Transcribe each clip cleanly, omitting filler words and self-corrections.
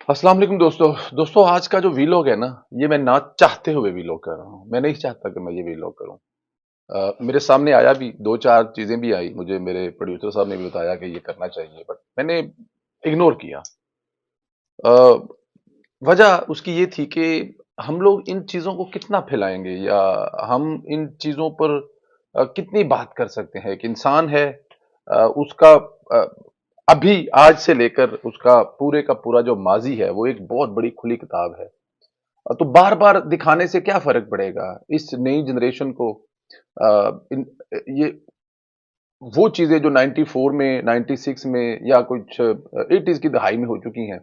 अस्सलाम वालेकुम दोस्तों आज का जो वीलॉग है ना, ये मैं ना चाहते हुए वीलॉग कर रहा हूँ। मैं नहीं चाहता कि मैं ये वीलॉग करूँ। मेरे सामने आया भी, दो चार चीजें भी आई, मुझे मेरे प्रोड्यूसर साहब ने भी बताया कि ये करना चाहिए, बट मैंने इग्नोर किया। अ, वजह उसकी ये थी कि हम लोग इन चीजों को कितना फैलाएंगे, या हम इन चीजों पर कितनी बात कर सकते हैं। एक इंसान है, उसका अभी आज से लेकर उसका पूरे का पूरा जो माजी है वो एक बहुत बड़ी खुली किताब है। तो बार बार दिखाने से क्या फर्क पड़ेगा इस नई जनरेशन को। ये वो चीजें जो 94 में, 96 में या कुछ 80s की दहाई में हो चुकी हैं,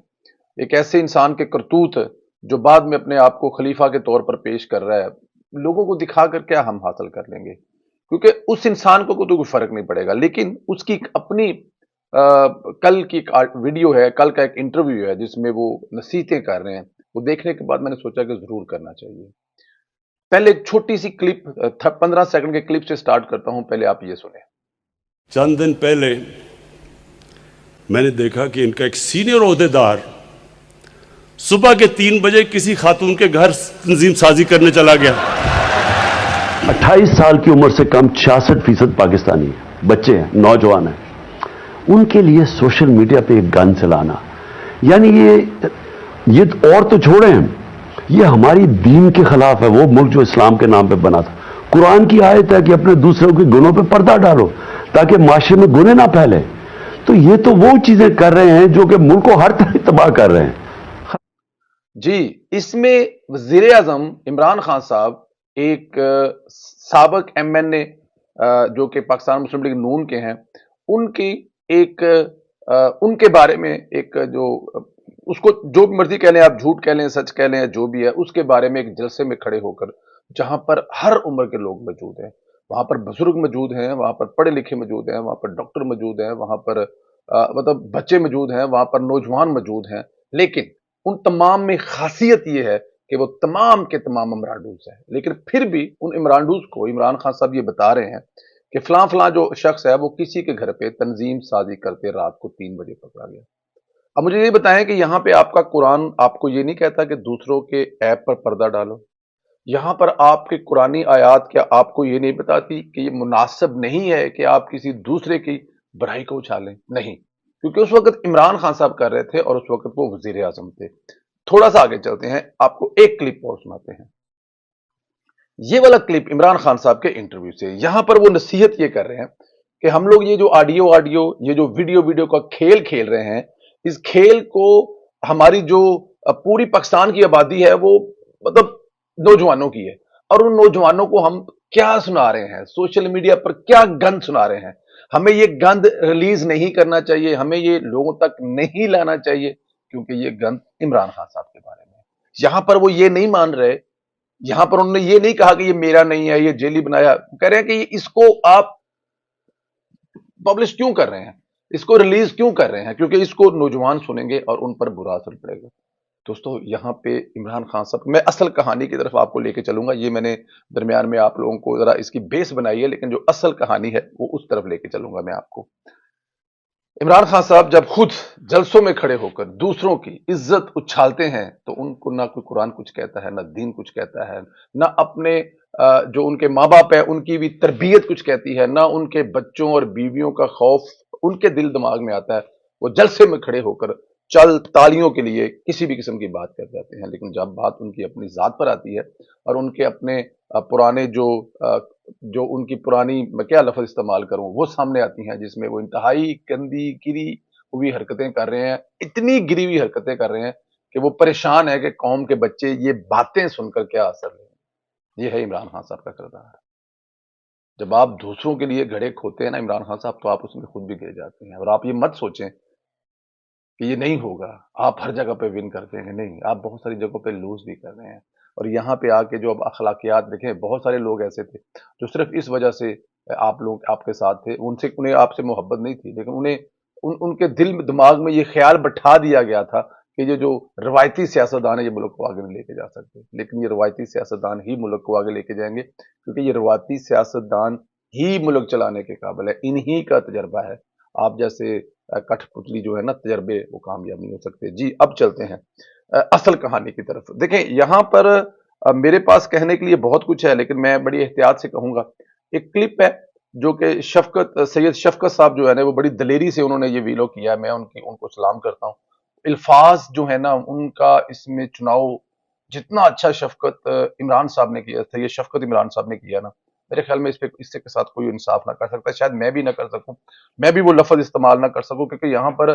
एक ऐसे इंसान के करतूत जो बाद में अपने आप को खलीफा के तौर पर पेश कर रहा है, लोगों को दिखाकर क्या हम हासिल कर लेंगे। क्योंकि उस इंसान को तो कोई फर्क नहीं पड़ेगा, लेकिन उसकी एक अपनी कल की एक वीडियो है, कल का एक इंटरव्यू है जिसमें वो नसीहतें कर रहे हैं। वो देखने के बाद मैंने सोचा कि जरूर करना चाहिए। पहले एक छोटी सी क्लिप, 15 सेकंड के क्लिप से स्टार्ट करता हूं, पहले आप ये सुने। चंद दिन पहले मैंने देखा कि इनका एक सीनियर ओहदेदार सुबह के 3 बजे किसी खातून के घर तंजीम साजी करने चला गया। 28 साल की उम्र से कम 66% पाकिस्तानी है, बच्चे हैं, नौजवान हैं। उनके लिए सोशल मीडिया पे एक गन चलाना, यानी ये और तो छोड़े हैं, ये हमारी दीन के खिलाफ है। वो मुल्क जो इस्लाम के नाम पे बना था, कुरान की आयत है कि अपने दूसरों के गुनों पे पर्दा डालो ताकि माशरे में गुने ना फैले। तो ये तो वो चीजें कर रहे हैं जो कि मुल्क को हर तरह तबाह कर रहे हैं। जी, इसमें वजीर आजम इमरान खान साहब एक साबिक एमएनए जो कि पाकिस्तान मुस्लिम लीग नून के हैं, उनकी एक उनके बारे में एक जो उसको जो भी मर्जी कह लें, आप झूठ कह लें, सच कह लें, जो भी है, उसके बारे में एक जलसे में खड़े होकर, जहां पर हर उम्र के लोग मौजूद हैं, वहां पर बुजुर्ग मौजूद हैं, वहां पर पढ़े लिखे मौजूद हैं, वहां पर डॉक्टर मौजूद हैं, वहां पर मतलब बच्चे मौजूद हैं, वहां पर नौजवान मौजूद हैं। लेकिन उन तमाम में खासियत यह है कि वो तमाम के तमाम इमरानडूज हैं। लेकिन फिर भी उन इमरानडूज को इमरान खान साहब ये बता रहे हैं कि फलां फलां जो शख्स है वो किसी के घर पे तंजीम साजी करते रात को 3 बजे पकड़ा गया। अब मुझे ये बताएं कि यहां पे आपका कुरान आपको ये नहीं कहता कि दूसरों के ऐप पर पर्दा डालो। यहां पर आपकी कुरानी आयात क्या आपको ये नहीं बताती कि ये मुनासिब नहीं है कि आप किसी दूसरे की बुराई को उछालें? नहीं, क्योंकि उस वक्त इमरान खान साहब कर रहे थे और उस वक्त वो वजीर आजम थे। थोड़ा सा आगे चलते हैं, आपको एक क्लिप और सुनाते हैं। ये वाला क्लिप इमरान खान साहब के इंटरव्यू से। यहां पर वो नसीहत ये कर रहे हैं कि हम लोग ये जो ऑडियो ऑडियो ये जो वीडियो वीडियो का खेल खेल रहे हैं, इस खेल को हमारी जो पूरी पाकिस्तान की आबादी है वो मतलब नौजवानों की है, और उन नौजवानों को हम क्या सुना रहे हैं, सोशल मीडिया पर क्या गंद सुना रहे हैं। हमें ये गंद रिलीज नहीं करना चाहिए, हमें ये लोगों तक नहीं लाना चाहिए, क्योंकि ये गंद इमरान खान साहब के बारे में है। यहां पर वो ये नहीं मान रहे, यहां पर उन्होंने ये नहीं कहा कि ये मेरा नहीं है, ये जेली बनाया। कह रहे हैं कि इसको आप पब्लिश क्यों कर रहे हैं, इसको रिलीज क्यों कर रहे हैं, क्योंकि इसको नौजवान सुनेंगे और उन पर बुरा असर पड़ेगा। दोस्तों यहां पे इमरान खान साहब, मैं असल कहानी की तरफ आपको लेके चलूंगा, ये मैंने दरमियान में आप लोगों को जरा इसकी बेस बनाई है, लेकिन जो असल कहानी है वो उस तरफ लेके चलूंगा मैं आपको। इमरान खान साहब जब खुद जलसों में खड़े होकर दूसरों की इज्जत उछालते हैं, तो उनको ना कोई कुरान कुछ कहता है, ना दीन कुछ कहता है, ना अपने जो उनके माँ बाप है उनकी भी तरबियत कुछ कहती है, ना उनके बच्चों और बीवियों का खौफ उनके दिल दिमाग में आता है। वो जलसे में खड़े होकर चल तालियों के लिए किसी भी किस्म की बात कर जाते हैं। लेकिन जब बात उनकी अपनी जात पर आती है और उनके अपने पुराने जो उनकी पुरानी, मैं क्या लफ्ज इस्तेमाल करूं, वो सामने आती हैं, जिसमें वो इंतहाई गंदी गिरी हुई हरकतें कर रहे हैं, इतनी गिरी हुई हरकतें कर रहे हैं कि वो परेशान है कि कौम के बच्चे ये बातें सुनकर क्या असर लें। ये है इमरान खान साहब का किरदार। जब आप दूसरों के लिए घड़े खोते हैं ना इमरान खान साहब, तो आप उसमें खुद भी गिर जाते हैं। और आप ये मत सोचें कि ये नहीं होगा, आप हर जगह पे विन कर देंगे, नहीं, आप बहुत सारी जगहों पे लूज भी कर रहे हैं। और यहाँ पे आके जो अब अखलाकियात देखें, बहुत सारे लोग ऐसे थे जो सिर्फ इस वजह से आप लोग आपके साथ थे, उनसे उन्हें आपसे मोहब्बत नहीं थी, लेकिन उन्हें उनके दिल में दिमाग में ये ख्याल बैठा दिया गया था कि ये जो रवायती सियासतदान है ये मुल्क को आगे नहीं लेके जा सकते। लेकिन ये रवायती सियासतदान ही मुल्क को आगे लेके जाएंगे, क्योंकि ये रवायती सियासतदान ही मुल्क चलाने के काबिल है, इन्हीं का तजर्बा है। आप जैसे कठपुतली जो है ना, तजर्बे वो कामयाब नहीं हो सकते। जी, अब चलते हैं असल कहानी की तरफ। देखें, यहाँ पर मेरे पास कहने के लिए बहुत कुछ है, लेकिन मैं बड़ी एहतियात से कहूंगा। एक क्लिप है जो कि सैयद शफकत साहब जो है ना, वो बड़ी दलेरी से उन्होंने ये वीलो किया है। मैं उनको सलाम करता हूँ। अल्फाज जो है ना उनका इसमें चुनाव जितना अच्छा इमरान साहब ने किया, सैयद शफकत इमरान साहब ने किया ना, मेरे ख्याल में इससे के साथ कोई इंसाफ ना कर सकता। शायद मैं भी ना कर सकूं, मैं भी वो लफ्ज इस्तेमाल ना कर सकूं, क्योंकि यहाँ पर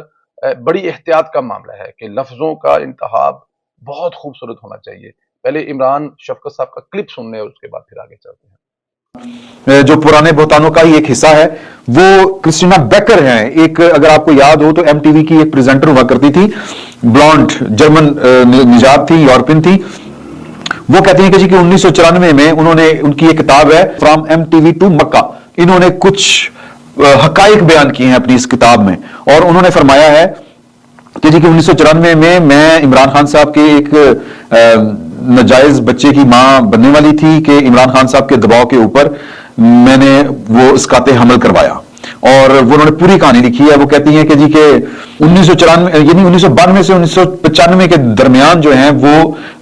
बड़ी एहतियात का मामला है कि लफ्जों का इंतखाब बहुत खूबसूरत होना चाहिए। पहले इमरान शफकत साहब का क्लिप सुनने और उसके बाद फिर आगे चलते हैं। जो पुराने बहुतानों का ही एक हिस्सा है, वो क्रिस्टीना बेकर हैं। एक, अगर आपको याद हो तो एमटीवी की एक प्रेजेंटर हुआ करती थी, ब्लॉन्ड जर्मन निजात थी, यूरोपियन थी। वो कहती हैं कि जी कि 1994 में उन्होंने, उनकी एक किताब है फ्रॉम एमटीवी टू मक्का, इन्होंने कुछ हकाइक बयान किए हैं अपनी इस किताब में। और उन्होंने फरमाया है कि जी कि 1994 में मैं इमरान खान साहब के एक नाजायज बच्चे की मां बनने वाली थी कि इमरान खान साहब के दबाव के ऊपर मैंने वो इसकाते हमल करवाया। और वो उन्होंने पूरी कहानी लिखी है। वो कहती हैं कि जी के 1994 यानी 1992 से 1995 के दरमियान जो है वो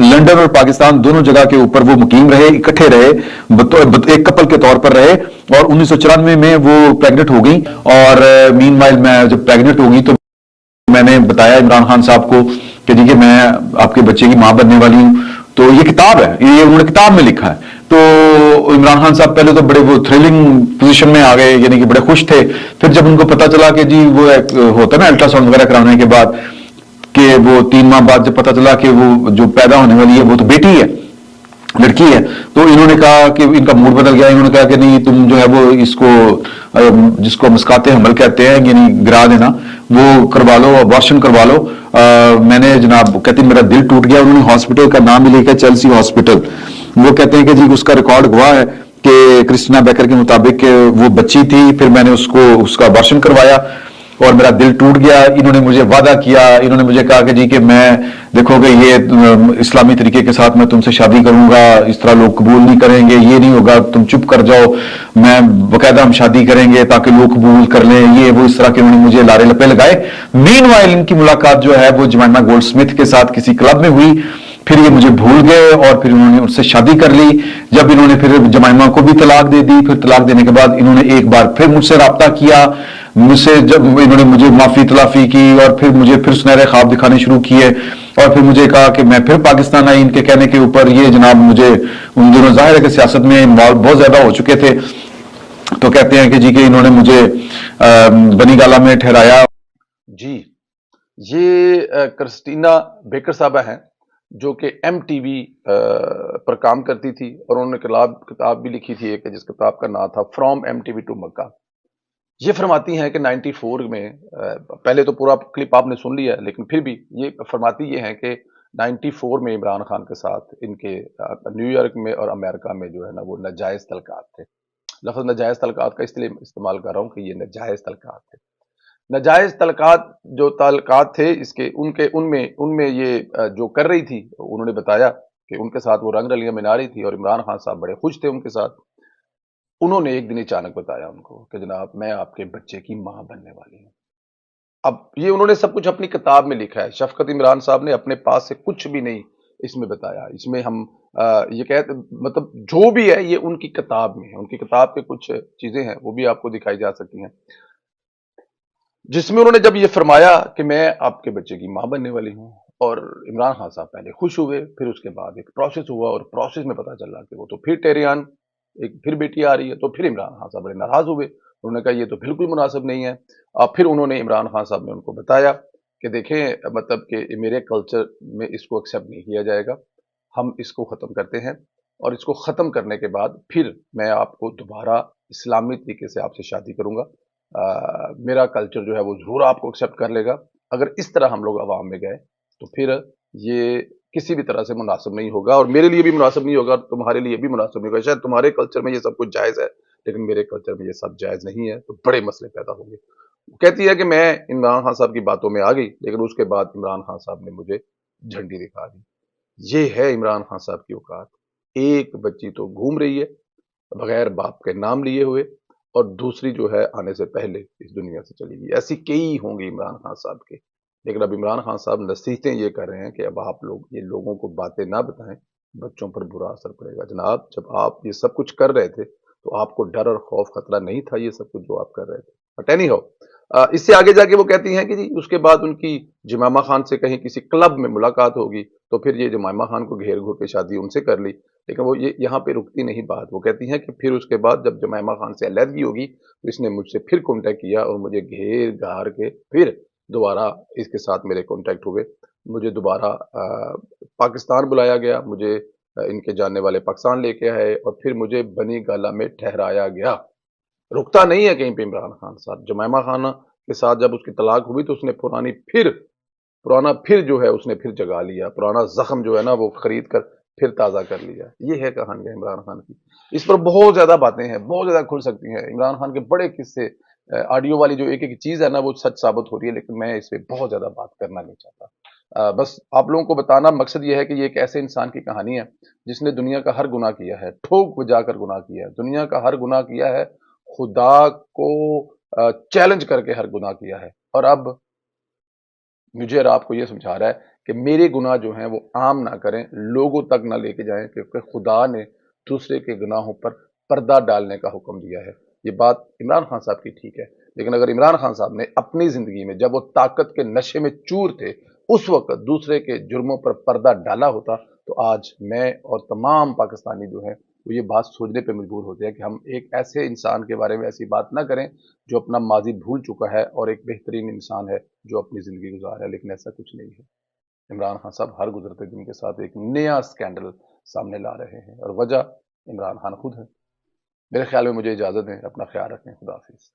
लंदन और पाकिस्तान दोनों जगह के ऊपर वो मुकीम रहे, इकट्ठे रहे, एक कपल के तौर पर रहे। और 1994 में वो प्रेग्नेंट हो गई। और मीनवाइल मैं जब प्रेग्नेंट हो गई तो मैंने बताया इमरान खान साहब को कि जी कि मैं आपके बच्चे की मां बनने वाली हूं। तो ये किताब है, ये उन्होंने किताब में लिखा है। तो इमरान खान साहब पहले तो बड़े वो थ्रिलिंग पोजीशन में आ गए, यानी कि बड़े खुश थे। फिर जब उनको पता चला कि जी वो एक होता है ना अल्ट्रासाउंड वगैरह कराने के बाद, कि वो 3 माह बाद जब पता चला कि वो जो पैदा होने वाली है वो तो बेटी है, लड़की है, तो इन्होंने कहा कि इनका मूड बदल गया। इन्होंने कहा कि नहीं, तुम जो है वो इसको जिसको मुस्काते हमल कहते हैं, यानी गिरा देना, वो करवा लो, अबॉर्शन करवा लो। मैंने जनाब, कहती मेरा दिल टूट गया। उन्होंने हॉस्पिटल का नाम भी लिखा, चेल्सी हॉस्पिटल। वो कहते हैं कि जी उसका रिकॉर्ड गवाह है कि क्रिस्टीना बेकर के मुताबिक वो बच्ची थी, फिर मैंने उसका अबॉर्शन करवाया और मेरा दिल टूट गया। इन्होंने मुझे वादा किया, इन्होंने मुझे कहा कि जी कि मैं, देखोगे ये इस्लामी तरीके के साथ मैं तुमसे शादी करूंगा, इस तरह लोग कबूल नहीं करेंगे, ये नहीं होगा, तुम चुप कर जाओ, मैं बाकायदा हम शादी करेंगे ताकि लोग कबूल कर लें, ये वो, इस तरह के उन्होंने मुझे लारे लपे लगाए। मीनवाइल इनकी मुलाकात जो है वो जमाइमा गोल्डस्मिथ के साथ किसी क्लब में हुई। फिर ये मुझे भूल गए और फिर उन्होंने उससे शादी कर ली। जब इन्होंने फिर जमाइमा को भी तलाक दे दी, फिर तलाक देने के बाद इन्होंने एक बार फिर मुझसे राब्ता किया, मुझसे जब इन्होंने मुझे माफी तलाफी की और फिर मुझे फिर सुनहरे ख्वाब दिखाने शुरू किए। और फिर मुझे कहा कि मैं फिर पाकिस्तान आई। इनके कहने के ऊपर ये जनाब मुझे उन दिनों जाहिर है कि सियासत में इन्वॉल्व बहुत ज्यादा हो चुके थे। तो कहते हैं कि जी कि इन्होंने मुझे बनीगाला में ठहराया। जी, ये क्रिस्टीना बेकर साहबा हैं जो कि एमटीवी पर काम करती थी, और उन्होंने किताब भी लिखी थी एक, जिस किताब का नाम था फ्रॉम एमटीवी टू मक्का। ये फरमाती हैं कि 94 में, पहले तो पूरा क्लिप आपने सुन लिया है, लेकिन फिर भी ये फरमाती ये हैं कि 94 में इमरान खान के साथ इनके न्यूयॉर्क में और अमेरिका में जो है ना वो नाजायज तलकात थे। लफ्ज़ नाजायज तलकात का इसलिए इस्तेमाल कर रहा हूँ कि ये नाजायज तलकात थे। नाजायज तलकात जो ताल्लुकात थे इसके उनके उनमें उनमें ये जो कर रही थी, उन्होंने बताया कि उनके साथ वो रंग रलियां मना रही थी और इमरान खान साहब बड़े खुश थे उनके साथ। उन्होंने एक दिन अचानक बताया उनको कि जनाब मैं आपके बच्चे की मां बनने वाली हूं। अब ये उन्होंने सब कुछ अपनी किताब में लिखा है। शफकत इमरान साहब ने अपने पास से कुछ भी नहीं इसमें बताया। इसमें हम ये कहते, मतलब जो भी है ये उनकी किताब में है। उनकी किताब के कुछ चीजें हैं वो भी आपको दिखाई जा सकती हैं, जिसमें उन्होंने जब ये फरमाया कि मैं आपके बच्चे की मां बनने वाली हूं, और इमरान खान साहब पहले खुश हुए, फिर उसके बाद एक प्रोसेस हुआ और प्रोसेस में पता चला कि वो तो फिर टेरियान, एक फिर बेटी आ रही है। तो फिर इमरान खान साहब बड़े नाराज हुए। उन्होंने कहा ये तो बिल्कुल मुनासिब नहीं है। अब फिर उन्होंने, इमरान खान साहब ने उनको बताया कि देखें, मतलब कि मेरे कल्चर में इसको एक्सेप्ट नहीं किया जाएगा, हम इसको ख़त्म करते हैं, और इसको ख़त्म करने के बाद फिर मैं आपको दोबारा इस्लामी तरीके से आपसे शादी करूंगा। मेरा कल्चर जो है वो ज़रूर आपको एक्सेप्ट कर लेगा। अगर इस तरह हम लोग अवाम में गए तो फिर ये किसी भी तरह से मुनासिब नहीं होगा, और मेरे लिए भी मुनासिब नहीं होगा, तुम्हारे लिए भी मुनासिब नहीं होगा। शायद तुम्हारे कल्चर में ये सब कुछ जायज़ है, लेकिन मेरे कल्चर में ये सब जायज़ नहीं है, तो बड़े मसले पैदा होंगे। कहती है कि मैं इमरान खान साहब की बातों में आ गई, लेकिन उसके बाद इमरान खान साहब ने मुझे झंडी दिखा दी। ये है इमरान खान साहब की औकात। एक बच्ची तो घूम रही है बगैर बाप के नाम लिए हुए, اور دوسری جو ہے آنے سے پہلے اس دنیا سے چلی گئی. ایسی کئی ہوں گی عمران خان صاحب کے، لیکن اب عمران خان صاحب نصیحتیں یہ کر رہے ہیں کہ اب آپ لوگ یہ لوگوں کو باتیں نہ بتائیں، بچوں پر برا اثر پڑے گا. جناب جب آپ یہ سب کچھ کر رہے تھے تو آپ کو ڈر اور خوف خطرہ نہیں تھا یہ سب کچھ جو آپ کر رہے تھے؟ بٹ اینی ہاؤ، اس سے آگے جا کے وہ کہتی ہیں کہ جی اس کے بعد ان کی جمائمہ خان سے کہیں کسی کلب میں ملاقات ہوگی تو پھر یہ جمائمہ خان کو گھیر گھور کے شادی ان سے کر لی. لیکن وہ یہاں پہ رکتی نہیں بات. وہ کہتی ہیں کہ پھر اس کے بعد جب جمائمہ خان سے علیحدگی ہوگی تو اس نے مجھ سے پھر کانٹیکٹ کیا اور مجھے گھیر گھار کے پھر دوبارہ اس کے ساتھ میرے کانٹیکٹ ہوئے. مجھے دوبارہ پاکستان بلایا گیا، مجھے ان کے جاننے والے پاکستان لے کے آئے اور پھر مجھے بنی گالہ میں ٹھہرایا گیا. رکتا نہیں ہے کہیں پہ عمران خان صاحب. جمائمہ خانہ کے ساتھ جب اس کی طلاق ہوئی تو اس نے پرانا پھر جو ہے اس نے پھر جگا لیا، پرانا زخم جو ہے نا وہ خرید کر پھر تازہ کر لیا. یہ ہے کہانی ہے عمران خان کی. اس پر بہت زیادہ باتیں ہیں، بہت زیادہ کھل سکتی ہیں. عمران خان کے بڑے قصے، آڈیو والی جو ایک ایک چیز ہے نا وہ سچ ثابت ہو رہی ہے، لیکن میں اس پہ بہت زیادہ بات کرنا نہیں چاہتا. بس آپ لوگوں کو بتانا مقصد یہ ہے کہ یہ ایک ایسے انسان کی کہانی ہے جس نے دنیا کا ہر گناہ کیا ہے، ٹھوک بجا کر گناہ کیا ہے، دنیا کا ہر گناہ کیا ہے، خدا کو چیلنج کر کے ہر گناہ کیا ہے. اور اب مجھے اور آپ کو یہ سمجھا رہا ہے کہ میرے گناہ جو ہیں وہ عام نہ کریں، لوگوں تک نہ لے کے جائیں، کیونکہ خدا نے دوسرے کے گناہوں پر پردہ ڈالنے کا حکم دیا ہے. یہ بات عمران خان صاحب کی ٹھیک ہے، لیکن اگر عمران خان صاحب نے اپنی زندگی میں جب وہ طاقت کے نشے میں چور تھے اس وقت دوسرے کے جرموں پر پردہ ڈالا ہوتا تو آج میں اور تمام پاکستانی جو ہیں وہ یہ بات سوچنے پہ مجبور ہوتے ہیں کہ ہم ایک ایسے انسان کے بارے میں ایسی بات نہ کریں جو اپنا ماضی بھول چکا ہے اور ایک بہترین انسان ہے جو اپنی زندگی گزار رہا ہے. لیکن ایسا کچھ نہیں ہے. عمران خان صاحب ہر گزرتے دن کے ساتھ ایک نیا سکینڈل سامنے لا رہے ہیں اور وجہ عمران خان خود ہے. میرے خیال میں مجھے اجازت دیں، اپنا خیال رکھیں. خدا حافظ.